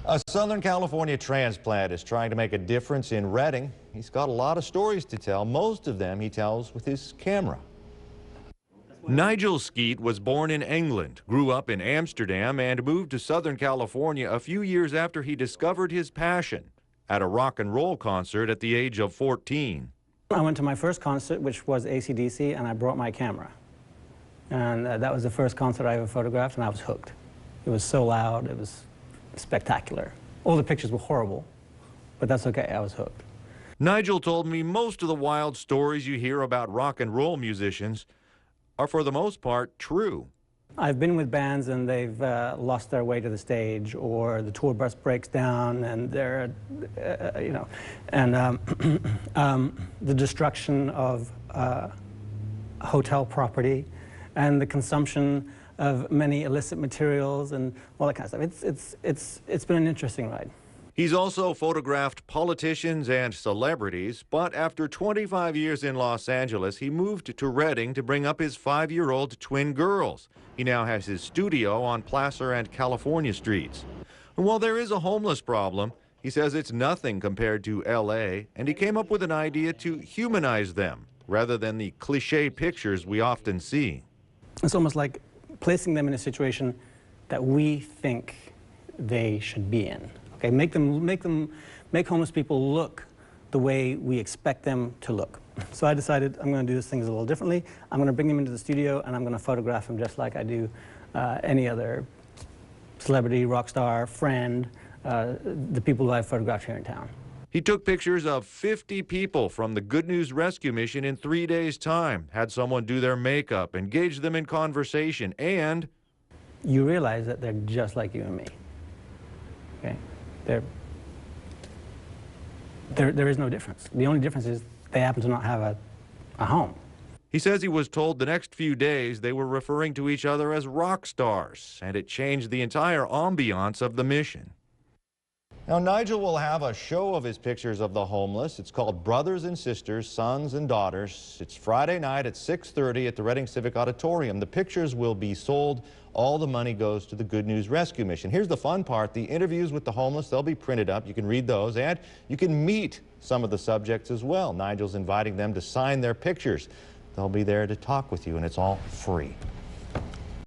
A Southern California transplant is trying to make a difference in Redding. He's got a lot of stories to tell. Most of them he tells with his camera. Nigel Skeet was born in England, grew up in Amsterdam, and moved to Southern California a few years after he discovered his passion at a rock and roll concert at the age of 14. I went to my first concert, which was AC/DC, and I brought my camera. And that was the first concert I ever photographed, and I was hooked. It was so loud, it was spectacular. All the pictures were horrible, but that's okay, I was hooked. Nigel told me most of the wild stories you hear about rock and roll musicians are for the most part true. I've been with bands and they've lost their way to the stage, or the tour bus breaks down and they're, the destruction of hotel property and the consumption of many illicit materials and all that kind of stuff. It's been an interesting ride. He's also photographed politicians and celebrities, but after 25 years in Los Angeles, he moved to Redding to bring up his 5-year-old twin girls. He now has his studio on Placer and California streets. And while there is a homeless problem, he says it's nothing compared to LA, and he came up with an idea to humanize them rather than the cliche pictures we often see. It's almost like placing them in a situation that we think they should be in. Okay, make homeless people look the way we expect them to look. So I decided I'm going to do things a little differently. I'm going to bring them into the studio and I'm going to photograph them just like I do any other celebrity, rock star, friend, the people that I've photographed here in town. He took pictures of 50 people from the Good News Rescue Mission in 3 days' time, had someone do their makeup, engage them in conversation, and you realize that they're just like you and me. Okay? There is no difference. The only difference is they happen to not have a home. He says he was told the next few days they were referring to each other as rock stars, and it changed the entire ambiance of the mission. Now, Nigel will have a show of his pictures of the homeless. It's called Brothers and Sisters, Sons and Daughters. It's Friday night at 6:30 at the Redding Civic Auditorium. The pictures will be sold. All the money goes to the Good News Rescue Mission. Here's the fun part. The interviews with the homeless, they'll be printed up. You can read those, and you can meet some of the subjects as well. Nigel's inviting them to sign their pictures. They'll be there to talk with you, and it's all free.